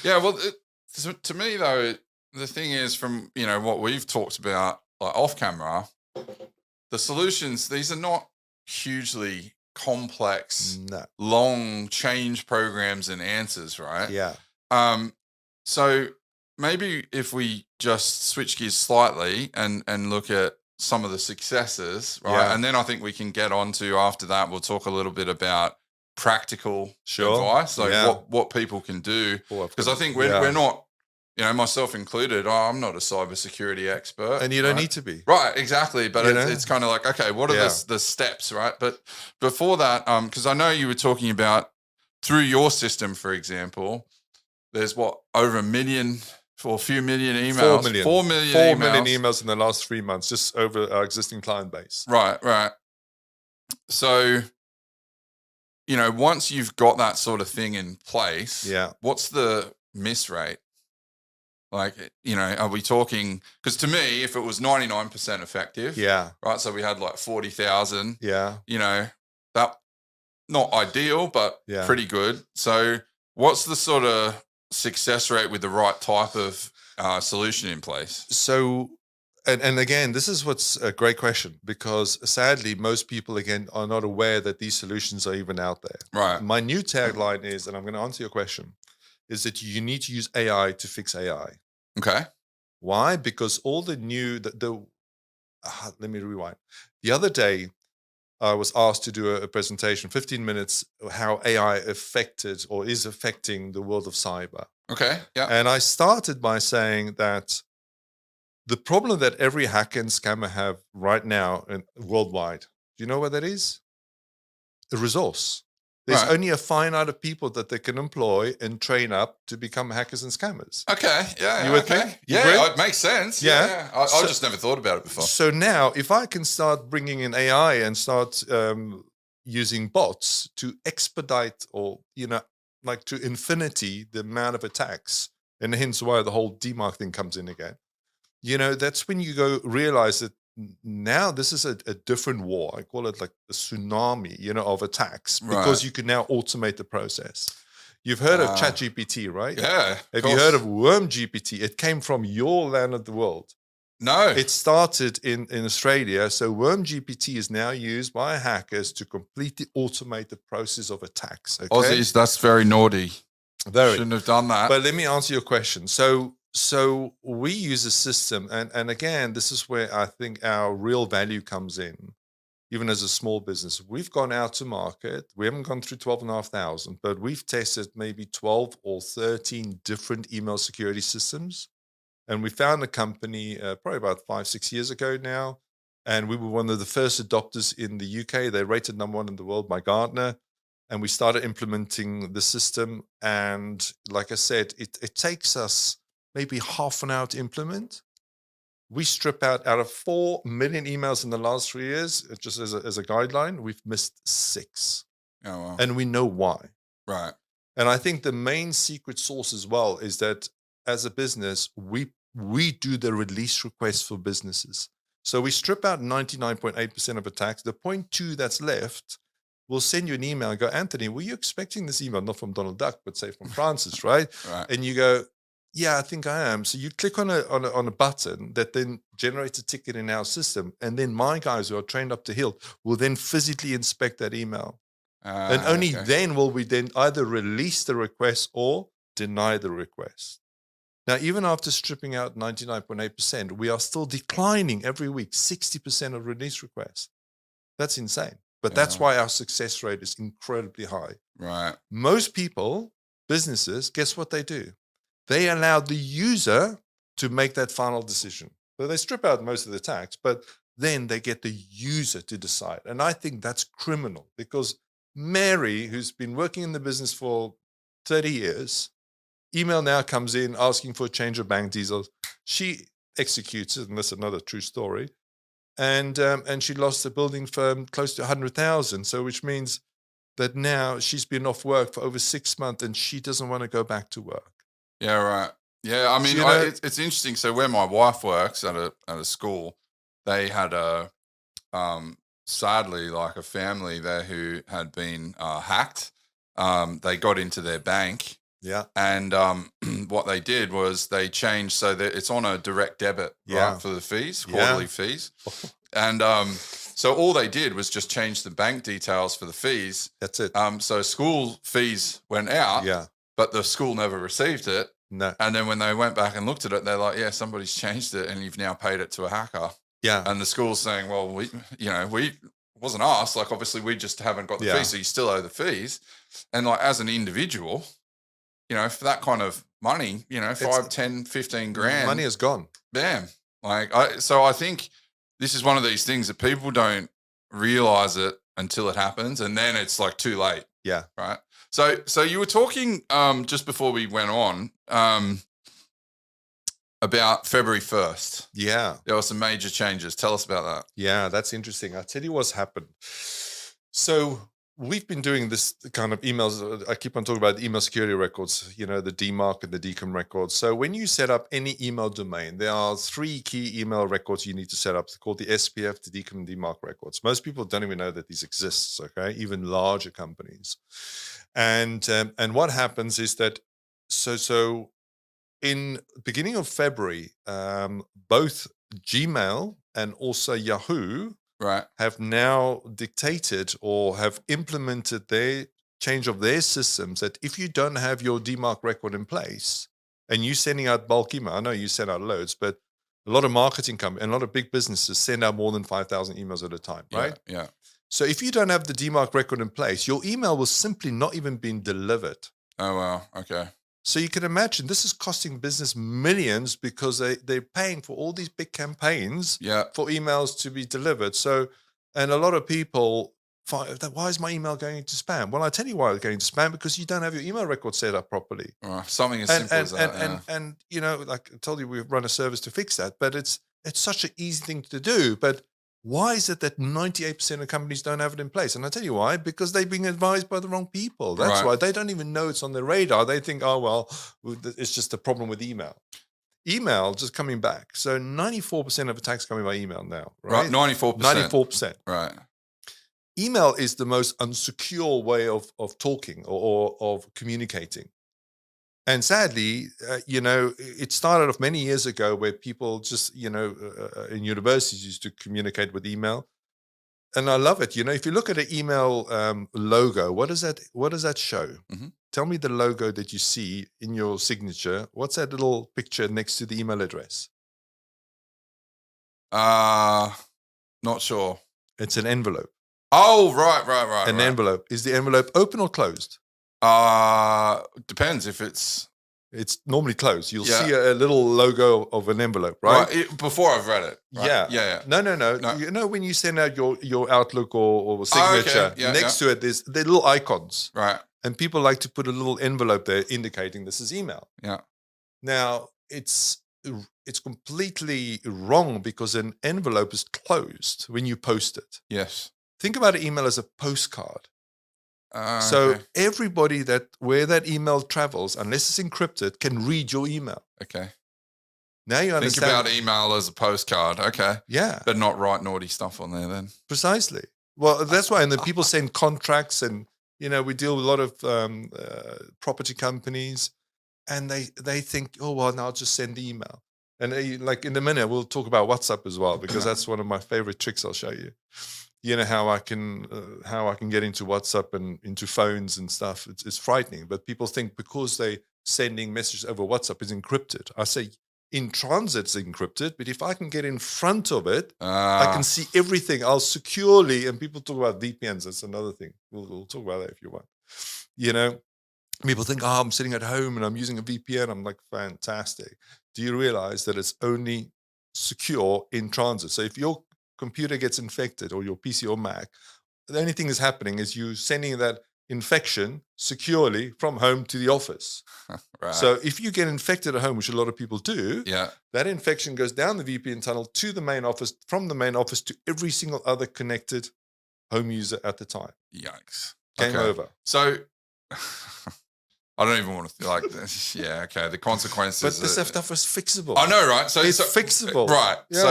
Yeah, well, to me though, the thing is from what we've talked about like off camera, the solutions these are not hugely complex, No. long change programs and answers, right? Yeah. Um, so maybe if we just switch gears slightly and look at some of the successes, right? Yeah. And then I think we can get on to after that. We'll talk a little bit about practical Sure. advice, like Yeah. what people can do. Oh, I've Because got I it. think Yeah. we're not, myself included. I'm not a cybersecurity expert, And you don't right? need to be. Right, exactly. But You it's, know? it's kind of like, okay, what are Yeah. the steps, right? But before that, because I know you were talking about through your system, for example, there's over a million or a few million emails. 4 million. 4 million 4 emails. million emails in the last 3 months, just over our existing client base. Right, right. So, once you've got that sort of thing in place, Yeah. what's the miss rate? Like, are we talking? Because to me, if it was 99% effective, Yeah. right? So we had like 40,000. Yeah. That not ideal, but Yeah. pretty good. So, what's the sort of success rate with the right type of solution in place? So, and again, this is what's a great question, because sadly, most people, again, are not aware that these solutions are even out there. Right. My new tagline is, and I'm going to answer your question, is that you need to use AI to fix AI. Okay. Why? Because all the new, let me rewind. The other day, I was asked to do a presentation, 15 minutes, how AI affected or is affecting the world of cyber. Okay. Yeah. And I started by saying that the problem that every hacker and scammer have right now and worldwide, do you know what that is? A resource. There's Right. only a finite of people that they can employ and train up to become hackers and scammers. Okay. Yeah. You with me? okay. You Yeah. agree? It makes sense. Yeah. Yeah. I So- just never thought about it before. So now, if I can start bringing in AI and start using bots to expedite or, like to infinity the amount of attacks, and hence why the whole DMARC thing comes in again, that's when you go realize that now this is a different war. I call it like a tsunami, of attacks, because Right. you can now automate the process. You've heard of ChatGPT, right? Yeah. Have you heard of WormGPT? It came from your land of the world. No. It started in Australia. So WormGPT is now used by hackers to completely automate the process of attacks. Okay? Aussies, that's very naughty. Very. Shouldn't have done that. But let me answer your question. So we use a system, and again, this is where I think our real value comes in, even as a small business. We've gone out to market. We haven't gone through 12,500, but we've tested maybe 12 or 13 different email security systems. And we found a company probably about 5-6 years ago now. And we were one of the first adopters in the UK. They rated #1 in the world by Gartner. And we started implementing the system. And like I said, it takes us maybe half an hour to implement. We strip out of 4 million emails in the last 3 years, just as a guideline, we've missed 6. Oh, wow. And we know why. Right. And I think the main secret sauce as well is that as a business, we do the release request for businesses. So we strip out 99.8% of attacks. The 0.2 that's left, we'll send you an email and go, Anthony, were you expecting this email? Not from Donald Duck, but say from Francis, right? Right. And you go, yeah, I think I am. So you click on a button that then generates a ticket in our system. And then my guys who are trained up to hilt will then physically inspect that email. And only then will we then either release the request or deny the request. Now, even after stripping out 99.8%, we are still declining every week, 60% of release requests. That's insane. But that's why our success rate is incredibly high. Right. Most people, businesses, guess what they do? They allow the user to make that final decision. So they strip out most of the attacks, but then they get the user to decide. And I think that's criminal, because Mary, who's been working in the business for 30 years, email now comes in asking for a change of bank details. She executes it, and that's another true story. And she lost the building firm close to 100,000. So which means that now she's been off work for over 6 months and she doesn't want to go back to work. Yeah, right. Yeah, I mean, it's interesting. So where my wife works at a school, they had sadly, like a family there who had been hacked. They got into their bank. Yeah. And what they did was they changed so that it's on a direct debit, Yeah. right, for the fees, Yeah. quarterly fees. And so all they did was just change the bank details for the fees. That's it. So school fees went out, Yeah. but the school never received it. No. And then when they went back and looked at it, they're like, yeah, somebody's changed it and you've now paid it to a hacker. Yeah. And the school's saying, well, we wasn't us. Like, obviously, we just haven't got the Yeah. fees, so you still owe the fees. And like, as an individual, for that kind of money, 5, 10, 15 grand, Money is gone. bam. Like, I think this is one of these things that people don't realize it until it happens, and then it's like too late. Yeah. Right. So you were talking just before we went on about February 1st. Yeah. There were some major changes. Tell us about that. Yeah, that's interesting. I'll tell you what's happened. So we've been doing this kind of emails. I keep on talking about the email security records, the DMARC and the DKIM records. So when you set up any email domain, there are 3 key email records you need to set up. They're called the SPF, the DKIM, and DMARC records. Most people don't even know that these exist, okay? Even larger companies. And what happens is that, so in beginning of February, both Gmail and also Yahoo Right. have now dictated or have implemented their change of their systems that if you don't have your DMARC record in place and you're sending out bulk email, I know you send out loads, but a lot of marketing companies and a lot of big businesses send out more than 5,000 emails at a time, right? Yeah. So if you don't have the DMARC record in place, your email will simply not even be delivered. Oh, wow. Okay. So you can imagine this is costing business millions because they're paying for all these big campaigns Yeah. for emails to be delivered. So, and a lot of people find that, why is my email going into spam? Well, I tell you why it's going to spam, because you don't have your email record set up properly. Something as simple as that. And like I told you, we've run a service to fix that, but it's such an easy thing to do. But why is it that 98% of companies don't have it in place? And I tell you why, because they've been advised by the wrong people. That's Right. why they don't even know it's on their radar. They think, oh, well, it's just a problem with email. Email just coming back. So 94% of attacks coming by email now, right? 94%. 94%. Right. Email is the most unsecure way of talking or of communicating. And sadly, it started off many years ago where people just, in universities used to communicate with email. And I love it. If you look at an email logo, what does that show? Mhm. Tell me the logo that you see in your signature. What's that little picture next to the email address? Not sure. It's an envelope. Oh, right. An envelope. Is the envelope open or closed? Depends if it's It's normally closed. You'll Yeah. see a little logo of an envelope, right? before I've read it. Right? Yeah. Yeah. No. When you send out your Outlook or Oh, signature, okay. Yeah, next to it, they're little icons. Right. And people like to put a little envelope there indicating this is email. Yeah. Now, it's completely wrong because an envelope is closed when you post it. Yes. Think about an email as a postcard. So Okay. everybody where that email travels, unless it's encrypted, can read your email. Okay. Now you Think understand. about email as a postcard. Okay. Yeah, But not write naughty stuff on there then. precisely. Well, that's why. And then people send contracts, and we deal with a lot of property companies, and they think, oh well, now I'll just send the email. And like in a minute, we'll talk about WhatsApp as well, because that's one of my favorite tricks. I'll show you. How I can get into WhatsApp and into phones and stuff. It's frightening, but people think because they sending messages over WhatsApp is encrypted. I say in transit it's encrypted, but if I can get in front of it, I can see everything. I'll securely, and people talk about VPNs. That's another thing. We'll talk about that if you want. People think, oh, I'm sitting at home and I'm using a VPN. I'm like, fantastic. Do you realize that it's only secure in transit? So if your computer gets infected, or your PC or Mac, the only thing that's happening is you sending that infection securely from home to the office. Right. So if you get infected at home, which a lot of people do, Yeah. that infection goes down the VPN tunnel to the main office, from the main office to every single other connected home user at the time. Yikes. Game Okay. over. So I don't even want to like this. Yeah. Okay. The consequences. But this stuff is fixable. I know, right? So It's fixable. Right. Yeah. So